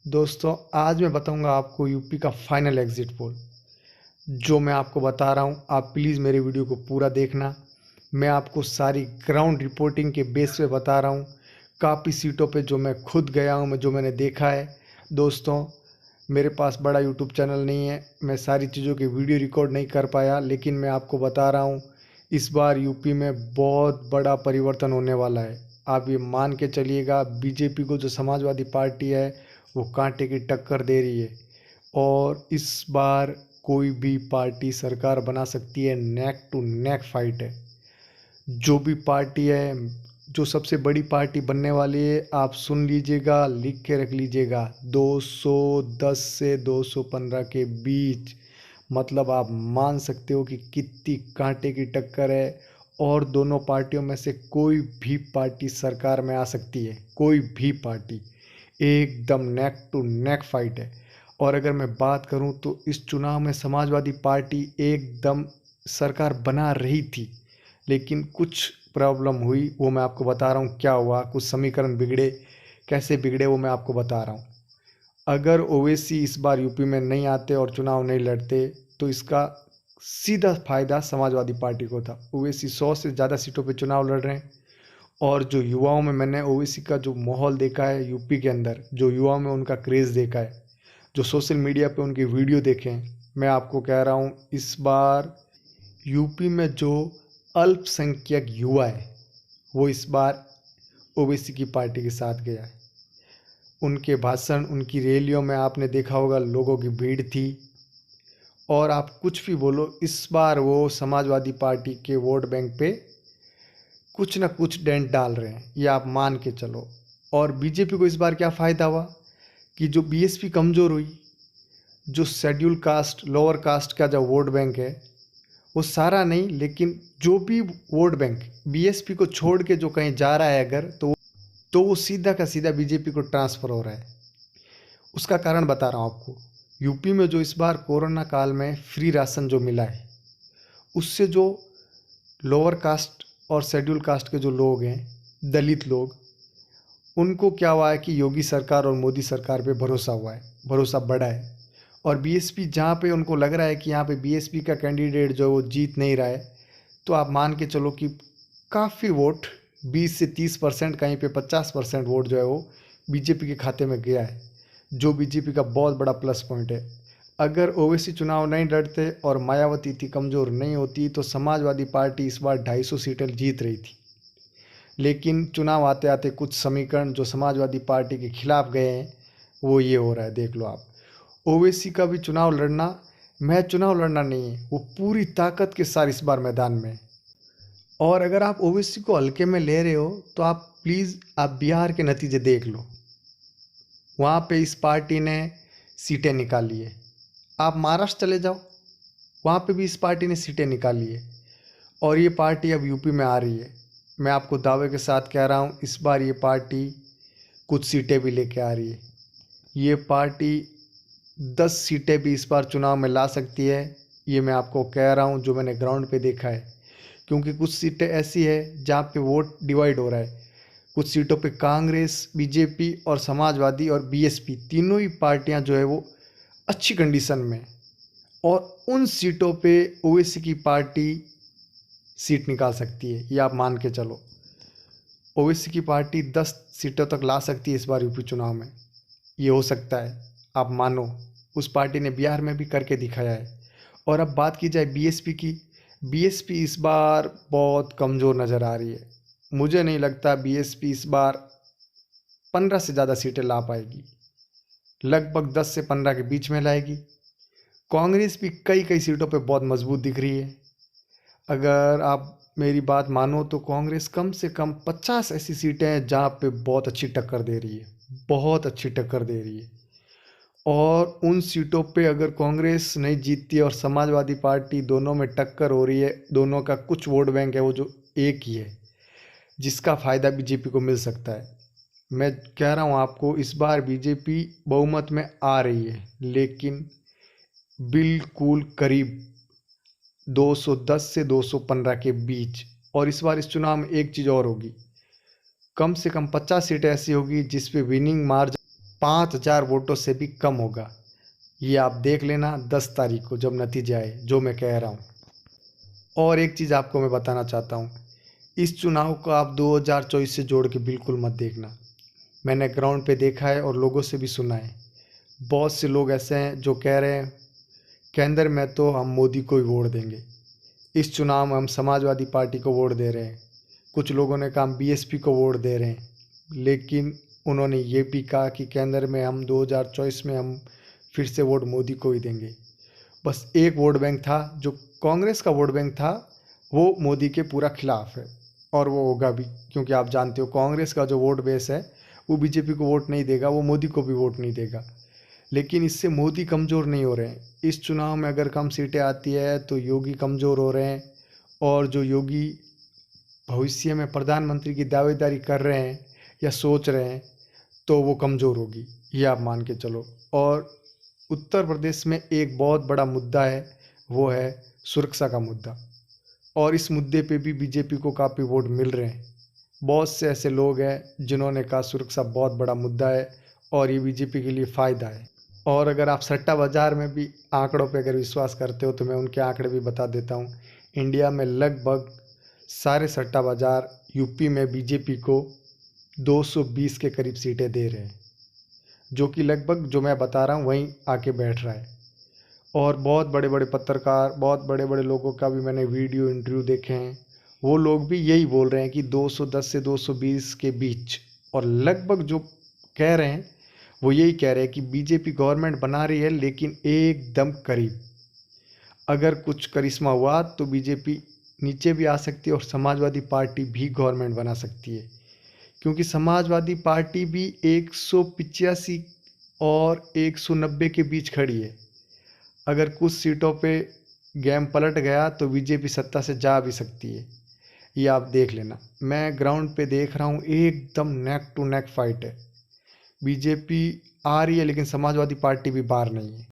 दोस्तों आज मैं बताऊंगा आपको यूपी का फाइनल एग्जिट पोल। जो मैं आपको बता रहा हूं, आप प्लीज़ मेरे वीडियो को पूरा देखना। मैं आपको सारी ग्राउंड रिपोर्टिंग के बेस पे बता रहा हूं। काफ़ी सीटों पे जो मैं खुद गया हूं, जो मैंने देखा है। दोस्तों मेरे पास बड़ा यूट्यूब चैनल नहीं है, मैं सारी चीज़ों की वीडियो रिकॉर्ड नहीं कर पाया, लेकिन मैं आपको बता रहा हूँ इस बार यूपी में बहुत बड़ा परिवर्तन होने वाला है। आप ये मान के चलिएगा, बीजेपी को जो समाजवादी पार्टी है वो कांटे की टक्कर दे रही है और इस बार कोई भी पार्टी सरकार बना सकती है। नेक टू नेक फाइट है। जो भी पार्टी है, जो सबसे बड़ी पार्टी बनने वाली है, आप सुन लीजिएगा, लिख के रख लीजिएगा, 210 से 215 के बीच। मतलब आप मान सकते हो कि कितनी कांटे की टक्कर है और दोनों पार्टियों में से कोई भी पार्टी सरकार में आ सकती है। कोई भी पार्टी, एकदम नेक टू नेक फाइट है। और अगर मैं बात करूं तो इस चुनाव में समाजवादी पार्टी एकदम सरकार बना रही थी, लेकिन कुछ प्रॉब्लम हुई, वो मैं आपको बता रहा हूँ क्या हुआ। कुछ समीकरण बिगड़े, कैसे बिगड़े वो मैं आपको बता रहा हूँ। अगर ओवैसी इस बार यूपी में नहीं आते और चुनाव नहीं लड़ते तो इसका सीधा फायदा समाजवादी पार्टी को था। ओवैसी 100 से ज़्यादा सीटों पे चुनाव लड़ रहे हैं और जो युवाओं में मैंने ओवैसी का जो माहौल देखा है यूपी के अंदर, जो युवाओं में उनका क्रेज़ देखा है, जो सोशल मीडिया पे उनकी वीडियो देखे हैं, मैं आपको कह रहा हूँ इस बार यूपी में जो अल्पसंख्यक युवा है वो इस बार ओवैसी की पार्टी के साथ गया है। उनके भाषण, उनकी रैलियों में आपने देखा होगा लोगों की भीड़ थी। और आप कुछ भी बोलो, इस बार वो समाजवादी पार्टी के वोट बैंक पे कुछ ना कुछ डेंट डाल रहे हैं, ये आप मान के चलो। और बीजेपी को इस बार क्या फ़ायदा हुआ कि जो बीएसपी कमज़ोर हुई, जो शेड्यूल कास्ट, लोअर कास्ट का जो वोट बैंक है वो सारा नहीं, लेकिन जो भी वोट बैंक बीएसपी को छोड़ के जो कहीं जा रहा है अगर, तो वो सीधा का सीधा बीजेपी को ट्रांसफ़र हो रहा है। उसका कारण बता रहा हूँ आपको। यूपी में जो इस बार कोरोना काल में फ्री राशन जो मिला है, उससे जो लोअर कास्ट और शेड्यूल कास्ट के जो लोग हैं, दलित लोग, उनको क्या हुआ है कि योगी सरकार और मोदी सरकार पे भरोसा हुआ है, भरोसा बढ़ा है। और बीएसपी जहाँ पे उनको लग रहा है कि यहाँ पे बीएसपी का कैंडिडेट जो है वो जीत नहीं रहा है, तो आप मान के चलो कि काफ़ी वोट, 20 से 30%, कहीं पे 50% वोट जो है वो बीजेपी के खाते में गया है, जो बीजेपी का बहुत बड़ा प्लस पॉइंट है। अगर ओवैसी चुनाव नहीं लड़ते और मायावती इतनी कमज़ोर नहीं होती तो समाजवादी पार्टी इस बार 250 सीटें जीत रही थी। लेकिन चुनाव आते आते कुछ समीकरण जो समाजवादी पार्टी के खिलाफ गए हैं, वो ये हो रहा है, देख लो आप। ओवैसी का भी चुनाव लड़ना, मैं चुनाव लड़ना नहीं है, वो पूरी ताकत के साथ इस बार मैदान में है। और अगर आप ओवैसी को हल्के में ले रहे हो तो आप प्लीज़ आप बिहार के नतीजे देख लो। वहाँ पे इस पार्टी ने सीटें निकाली है। आप महाराष्ट्र चले जाओ, वहाँ पे भी इस पार्टी ने सीटें निकाली है और ये पार्टी अब यूपी में आ रही है। मैं आपको दावे के साथ कह रहा हूँ इस बार ये पार्टी कुछ सीटें भी लेके आ रही है। ये पार्टी 10 सीटें भी इस बार चुनाव में ला सकती है, ये मैं आपको कह रहा हूँ जो मैंने ग्राउंड पे देखा है। क्योंकि कुछ सीटें ऐसी है जहाँ पे वोट डिवाइड हो रहा है। कुछ सीटों पे कांग्रेस, बीजेपी और समाजवादी और बीएसपी तीनों ही पार्टियाँ जो है वो अच्छी कंडीशन में, और उन सीटों पे ओवैसी की पार्टी सीट निकाल सकती है, ये आप मान के चलो। ओवैसी की पार्टी 10 सीटों तक ला सकती है इस बार यूपी चुनाव में, ये हो सकता है, आप मानो। उस पार्टी ने बिहार में भी करके दिखाया है। और अब बात की जाए बीएसपी की, बीएसपी इस बार बहुत कमज़ोर नज़र आ रही है। मुझे नहीं लगता बीएसपी इस बार 15 से ज़्यादा सीटें ला पाएगी, लगभग 10 से 15 के बीच में लाएगी। कांग्रेस भी कई कई सीटों पे बहुत मजबूत दिख रही है। अगर आप मेरी बात मानो तो कांग्रेस कम से कम 50 ऐसी सीटें हैं जहाँ पे बहुत अच्छी टक्कर दे रही है, बहुत अच्छी टक्कर दे रही है। और उन सीटों पे अगर कांग्रेस नहीं जीतती और समाजवादी पार्टी, दोनों में टक्कर हो रही है, दोनों का कुछ वोट बैंक है वो जो एक ही है, जिसका फ़ायदा बीजेपी को मिल सकता है। मैं कह रहा हूँ आपको इस बार बीजेपी बहुमत में आ रही है, लेकिन बिल्कुल करीब 210 से 215 के बीच। और इस बार इस चुनाव में एक चीज़ और होगी, कम से कम 50 सीटें ऐसी होगी जिस पे विनिंग मार्जिन 5,000 वोटों से भी कम होगा। ये आप देख लेना 10 तारीख को जब नतीजे आए, जो मैं कह रहा हूँ। और एक चीज़ आपको मैं बताना चाहता हूँ, इस चुनाव को आप 2024 से जोड़ के बिल्कुल मत देखना। मैंने ग्राउंड पे देखा है और लोगों से भी सुना है। बहुत से लोग ऐसे हैं जो कह रहे हैं केंद्र में तो हम मोदी को ही वोट देंगे, इस चुनाव में हम समाजवादी पार्टी को वोट दे रहे हैं। कुछ लोगों ने कहा हम बीएसपी को वोट दे रहे हैं, लेकिन उन्होंने ये भी कहा कि केंद्र में हम 2024 में हम फिर से वोट मोदी को ही देंगे। बस एक वोट बैंक था जो कांग्रेस का वोट बैंक था, वो मोदी के पूरा खिलाफ है और वो होगा भी, क्योंकि आप जानते हो कांग्रेस का जो वोट बेस है वो बीजेपी को वोट नहीं देगा, वो मोदी को भी वोट नहीं देगा। लेकिन इससे मोदी कमज़ोर नहीं हो रहे हैं। इस चुनाव में अगर कम सीटें आती है तो योगी कमज़ोर हो रहे हैं, और जो योगी भविष्य में प्रधानमंत्री की दावेदारी कर रहे हैं या सोच रहे हैं तो वो कमज़ोर होगी, ये आप मान के चलो। और उत्तर प्रदेश में एक बहुत बड़ा मुद्दा है, वो है सुरक्षा का मुद्दा, और इस मुद्दे पे भी बीजेपी को काफ़ी वोट मिल रहे हैं। बहुत से ऐसे लोग हैं जिन्होंने कहा सुरक्षा बहुत बड़ा मुद्दा है और ये बीजेपी के लिए फ़ायदा है। और अगर आप सट्टा बाज़ार में भी आंकड़ों पे अगर विश्वास करते हो तो मैं उनके आंकड़े भी बता देता हूँ। इंडिया में लगभग सारे सट्टा बाज़ार यूपी में बीजेपी को 220 के करीब सीटें दे रहे हैं, जो कि लगभग जो मैं बता रहा हूँ वहीं आके बैठ रहा है। और बहुत बड़े बड़े पत्रकार, बहुत बड़े बड़े लोगों का भी मैंने वीडियो इंटरव्यू देखे हैं, वो लोग भी यही बोल रहे हैं कि 210 से 220 के बीच। और लगभग जो कह रहे हैं वो यही कह रहे हैं कि बीजेपी गवर्नमेंट बना रही है, लेकिन एकदम करीब। अगर कुछ करिश्मा हुआ तो बीजेपी नीचे भी आ सकती है और समाजवादी पार्टी भी गवर्नमेंट बना सकती है, क्योंकि समाजवादी पार्टी भी 185 और 190 के बीच खड़ी है। अगर कुछ सीटों पे गेम पलट गया तो बीजेपी सत्ता से जा भी सकती है, ये आप देख लेना। मैं ग्राउंड पे देख रहा हूँ, एकदम नेक टू नेक फाइट है। बीजेपी आ रही है लेकिन समाजवादी पार्टी भी बाहर नहीं है।